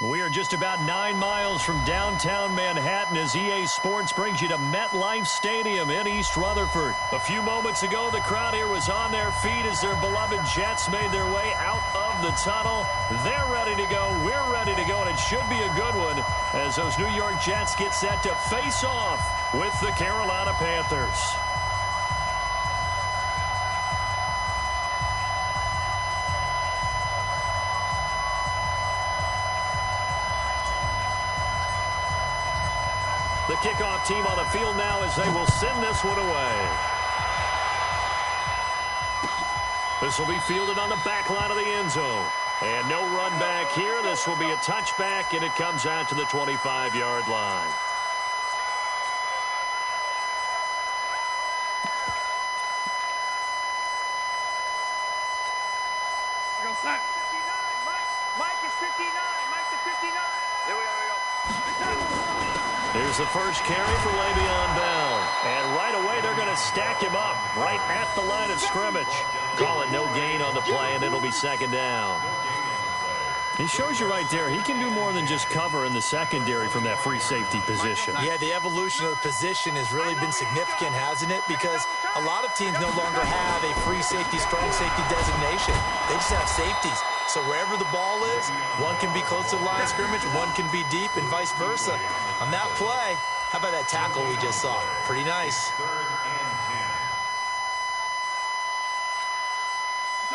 We are just about 9 miles from downtown Manhattan as EA Sports brings you to MetLife Stadium in East Rutherford. A few moments ago, the crowd here was on their feet as their beloved Jets made their way out of the tunnel. They're ready to go. We're ready to go, and it should be a good one as those New York Jets get set to face off with the Carolina Panthers. The kickoff team on the field now as they will send this one away. This will be fielded on the back line of the end zone. And no run back here. This will be a touchback, and it comes out to the 25-yard line. Mike is 59. Mike to 59. There we go. Here's the first carry for Le'Veon Bell. And right away, they're going to stack him up right at the line of scrimmage. Call it no gain on the play, and it'll be second down. He shows you right there, he can do more than just cover in the secondary from that free safety position. Yeah, the evolution of the position has really been significant, hasn't it? Because a lot of teams no longer have a free safety, strong safety designation. They just have safeties. So wherever the ball is, one can be close to the line of scrimmage, one can be deep, and vice versa. On that play, how about that tackle we just saw? Pretty nice.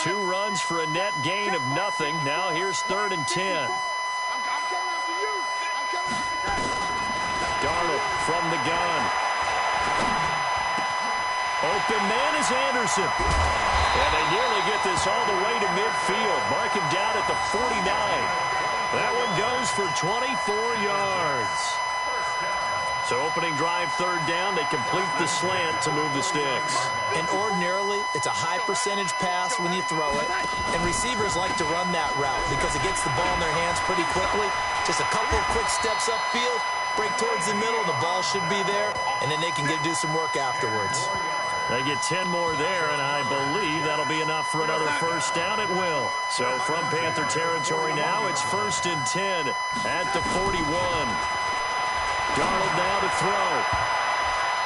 2 runs for a net gain of nothing. Now here's 3rd and 10. Darnold from the gun. Open man is Anderson. And they nearly get this all the way to midfield. Mark him down at the 49. That one goes for 24 yards. So opening drive, 3rd down. They complete the slant to move the sticks. And ordinarily, it's a high percentage pass when you throw it. And receivers like to run that route because it gets the ball in their hands pretty quickly. Just a couple of quick steps upfield, break towards the middle, the ball should be there, and then they can do some work afterwards. They get 10 more there, and I believe that'll be enough for another first down. It will. So from Panther territory now, it's 1st and 10 at the 41. Darnold now to throw.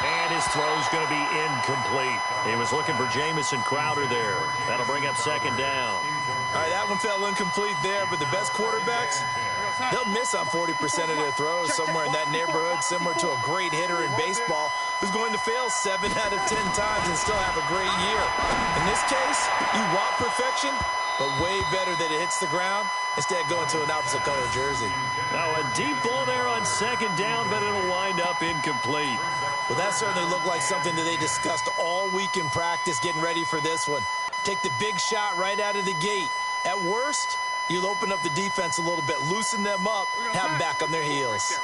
And his throw's going to be incomplete. He was looking for Jamison Crowder there. That'll bring up 2nd down. All right, that one fell incomplete there, but the best quarterbacks, they'll miss on 40% of their throws, somewhere in that neighborhood, similar to a great hitter in baseball who's going to fail 7 out of 10 times and still have a great year. In this case, you want perfection, but way better that it hits the ground instead of going to an opposite color jersey. Now a deep ball there on 2nd down, but it'll wind up incomplete. Well, that certainly looked like something that they discussed all week in practice getting ready for this one. Take the big shot right out of the gate. At worst, you'll open up the defense a little bit, loosen them up, have them back on their heels.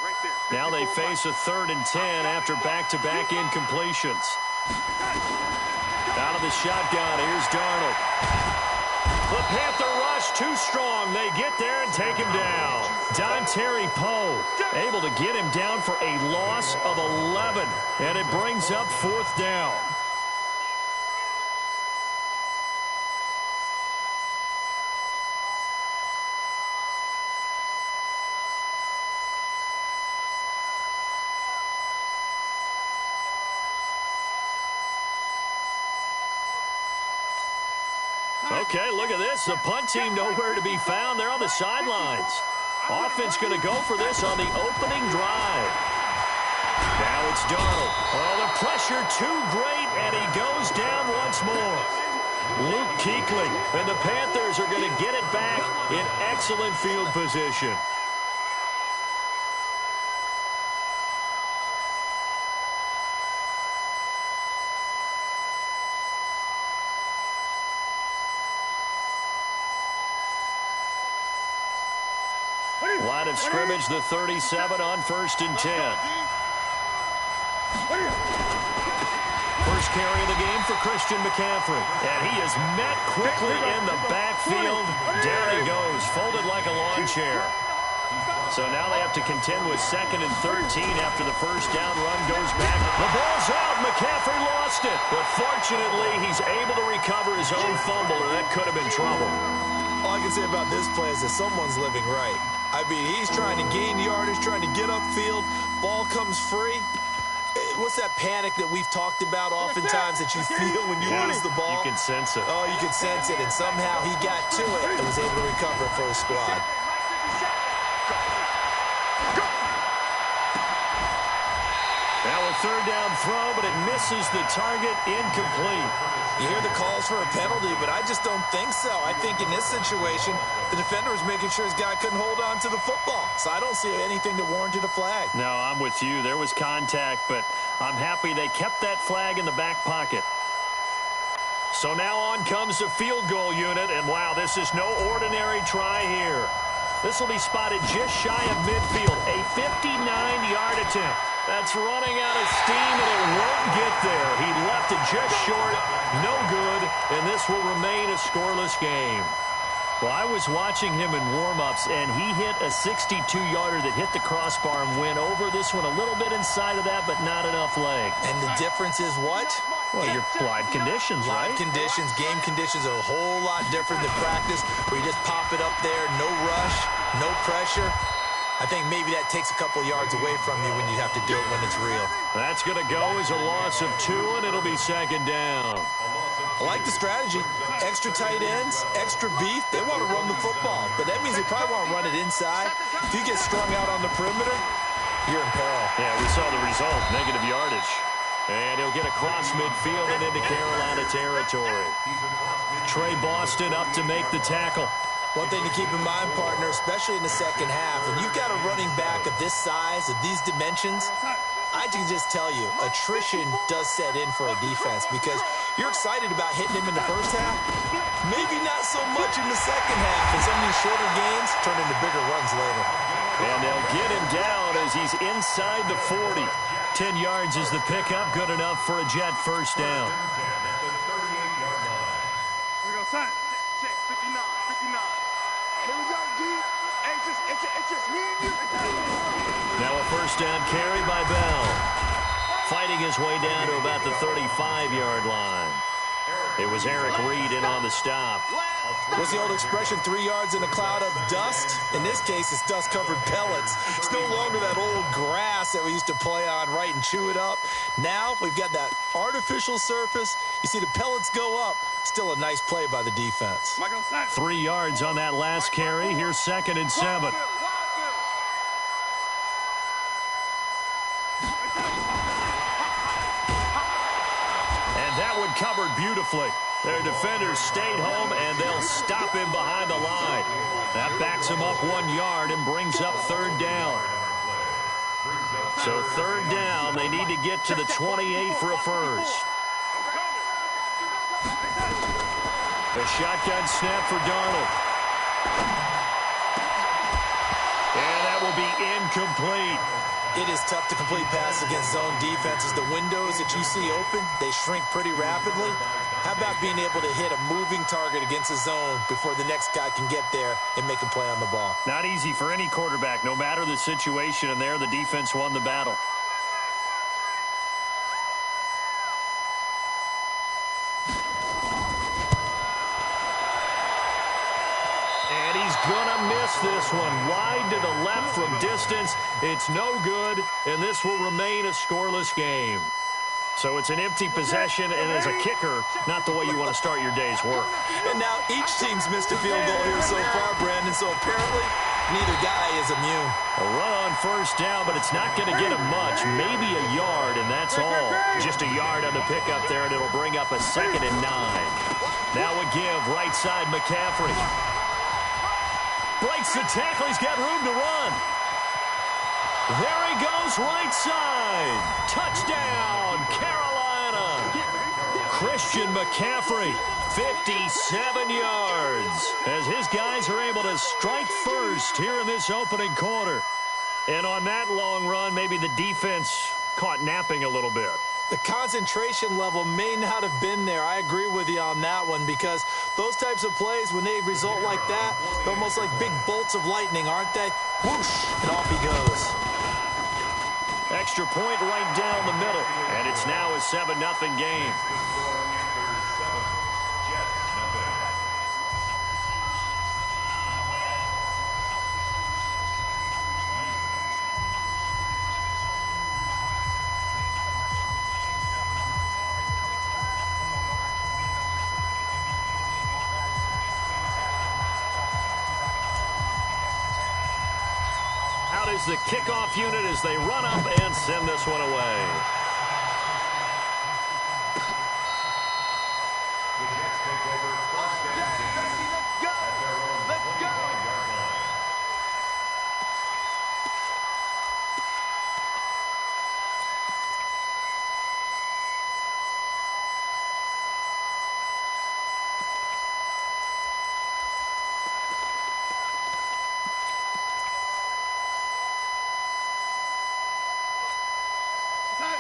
Now they face a 3rd and 10 after back-to-back incompletions. Out of the shotgun, here's Darnold. The Panther rush too strong. They get there and take him down. Dontari Poe able to get him down for a loss of 11. And it brings up 4th down. Okay, look at this. The punt team nowhere to be found. They're on the sidelines. Offense going to go for this on the opening drive. Now it's Darnold. Oh, the pressure too great, and he goes down once more. Luke Kuechly, and the Panthers are going to get it back in excellent field position. Line of scrimmage, the 37 on 1st and 10. First carry of the game for Christian McCaffrey. And he is met quickly in the backfield. Down he goes, folded like a lawn chair. So now they have to contend with 2nd and 13 after the first down run goes back. The ball's out. McCaffrey lost it. But fortunately, he's able to recover his own fumble, and that could have been trouble. All I can say about this play is that someone's living right. I mean, he's trying to gain yardage, trying to get upfield. Ball comes free. What's that panic that we've talked about oftentimes that you feel when you lose the ball? You can sense it. Oh, you can sense it, and somehow he got to it and was able to recover for his squad. Now a third down throw, but it misses the target, incomplete. You hear the calls for a penalty, but I just don't think so. I think in this situation, the defender was making sure his guy couldn't hold on to the football. So I don't see anything that warranted a flag. No, I'm with you. There was contact, but I'm happy they kept that flag in the back pocket. So now on comes the field goal unit, and wow, this is no ordinary try here. This will be spotted just shy of midfield, a 59-yard attempt. That's running out of steam, and it won't get there. He left it just short, no good, and this will remain a scoreless game. Well, I was watching him in warm-ups, and he hit a 62-yarder that hit the crossbar and went over this one a little bit inside of that, but not enough leg. And the difference is what? Well, your live conditions, right? Live conditions, game conditions are a whole lot different than practice, where you just pop it up there, no rush, no pressure. I think maybe that takes a couple yards away from you when you have to do it when it's real. That's going to go as a loss of 2, and it'll be second down. I like the strategy. Extra tight ends, extra beef. They want to run the football, but that means they probably want to run it inside. If you get strung out on the perimeter, you're in peril. Yeah, we saw the result, negative yardage. And he'll get across midfield and into Carolina territory. Trey Boston up to make the tackle. One thing to keep in mind, partner, especially in the second half, when you've got a running back of this size, of these dimensions, I can just tell you, attrition does set in for a defense because you're excited about hitting him in the first half. Maybe not so much in the second half, and some of these shorter gains turn into bigger runs later. And they'll get him down as he's inside the 40. 10 yards is the pickup, good enough for a Jet first down. Here we go, son. Check, 59, 59. Here we go, G. Hey, it's just me and you. Now a first down carry by Bell. Fighting his way down to about the 35-yard line. It was Eric Reed in on the stop. What's the old expression, 3 yards in a cloud of dust? In this case, it's dust-covered pellets. It's no longer that old grass that we used to play on, right, and chew it up. Now we've got that artificial surface. You see the pellets go up. Still a nice play by the defense. 3 yards on that last carry. Here's 2nd and 7. And that one covered beautifully. Their defenders stayed home, and they'll stop him behind the line. That backs him up 1 yard and brings up third down. So third down, they need to get to the 28 for a first. A shotgun snap for Darnold. And that will be incomplete. It is tough to complete passes against zone defenses. The windows that you see open, they shrink pretty rapidly. How about being able to hit a moving target against a zone before the next guy can get there and make a play on the ball? Not easy for any quarterback, no matter the situation, and there the defense won the battle. And he's gonna miss this one. Wide to the left from distance. It's no good, and this will remain a scoreless game. So it's an empty possession, and as a kicker, not the way you want to start your day's work. And now each team's missed a field goal here so far, Brandon, so apparently neither guy is immune. A run on first down, but it's not going to get him much. Maybe a yard, and that's all. Just a yard on the pickup there, and it'll bring up a 2nd and 9. Now a give, right side, McCaffrey. Breaks the tackle. He's got room to run. There he goes, right side. Touchdown, Carolina. Christian McCaffrey, 57 yards, as his guys are able to strike first here in this opening quarter. And on that long run, maybe the defense caught napping a little bit. The concentration level may not have been there. I agree with you on that one because those types of plays, when they result like that, they're almost like big bolts of lightning, aren't they? Whoosh, and off he goes. Extra point right down the middle, and it's now a 7-0 game. out is the kickoff unit as they run up and send this one away. The Jets take over first and 10 at their own 25-yard line.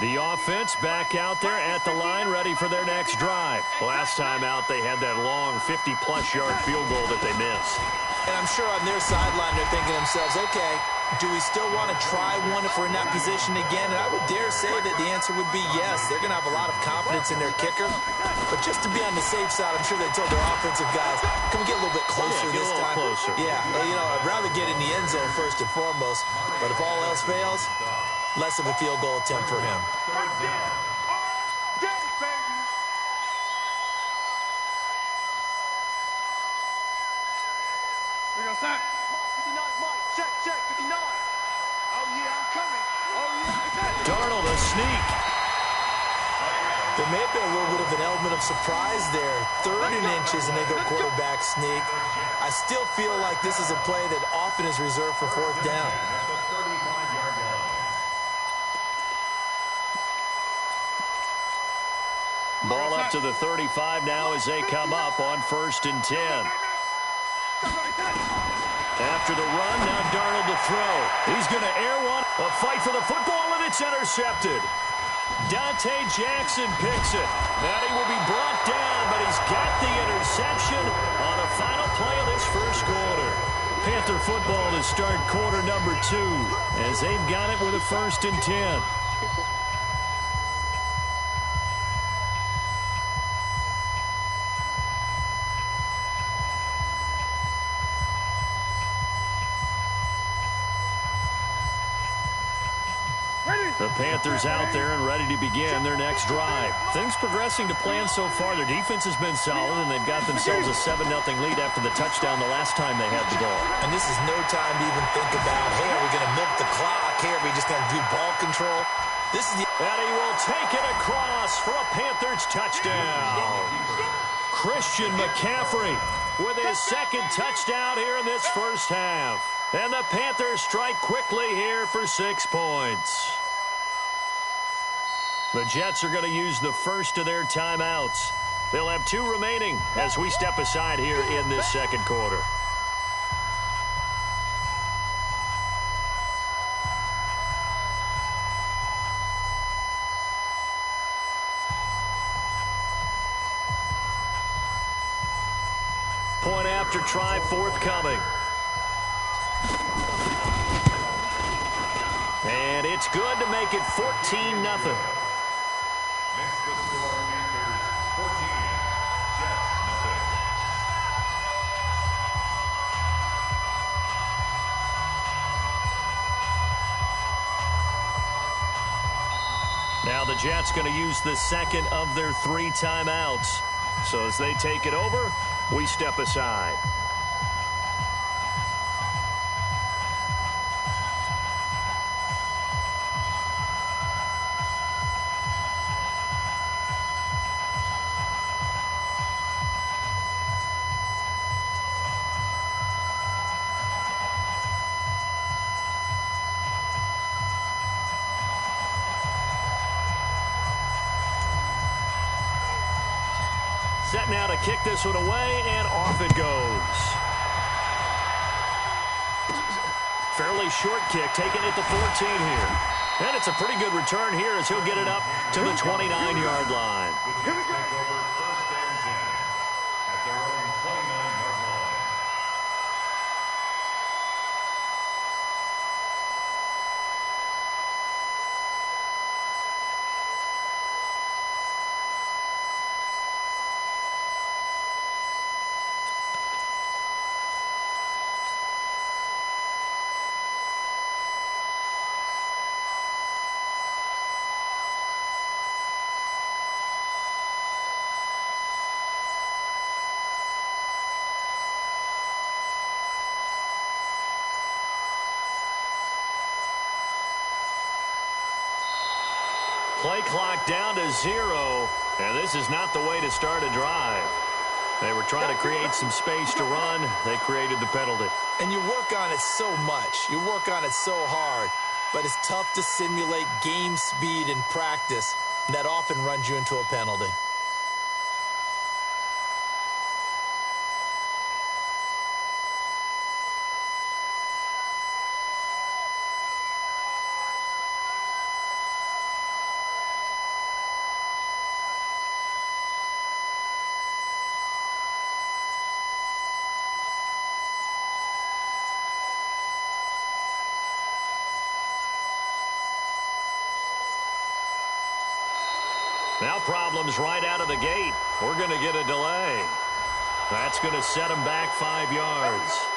The offense back out there at the line, ready for their next drive. Last time out, they had that long 50-plus yard field goal that they missed. And I'm sure on their sideline, they're thinking to themselves, okay, do we still want to try one if we're in that position again? And I would dare say that the answer would be yes. They're going to have a lot of confidence in their kicker. But just to be on the safe side, I'm sure they told their offensive guys, can we get a little bit closer this time? Closer. Yeah, you know, I'd rather get in the end zone first and foremost. But if all else fails, less of a field goal attempt for him. Check, 59. Oh, yeah, I'm coming. Oh, yeah. Darnold, a sneak. There may have been a little bit of an element of surprise there. 3rd and inches, and they go quarterback sneak. I still feel like this is a play that often is reserved for 4th down. Ball up to the 35 now as they come up on 1st and 10. After the run, now Darnold to throw. He's going to air one. A fight for the football, and it's intercepted. Dante Jackson picks it. Now he will be brought down, but he's got the interception on the final play of this first quarter. Panther football to start quarter number 2 as they've got it with a 1st and 10. The Panthers out there and ready to begin their next drive. Things progressing to plan so far. Their defense has been solid, and they've got themselves a 7-0 lead after the touchdown the last time they had the ball. And this is no time to even think about, hey, are we going to milk the clock? Hey, are we just going to do ball control? This is the... And he will take it across for a Panthers touchdown. Christian McCaffrey with his 2nd touchdown here in this first half. And the Panthers strike quickly here for 6 points. The Jets are going to use the first of their timeouts. They'll have 2 remaining as we step aside here in this second quarter. Point after try forthcoming. And it's good to make it 14-0. Makes the score Panthers 14, Jets nothing. Now the Jets going to use the 2nd of their 3 timeouts. So as they take it over, we step aside. Set now to kick this one away, and off it goes. Fairly short kick, taking it to 14 here. And it's a pretty good return here as he'll get it up to the 29-yard line. Here we go. Take over 1st and 10 at their own 29-yard line. Play clock down to 0, and this is not the way to start a drive. They were trying to create some space to run. They created the penalty. And you work on it so much. You work on it so hard. But it's tough to simulate game speed in practice. That often runs you into a penalty. Now problems right out of the gate. We're going to get a delay. That's going to set them back 5 yards.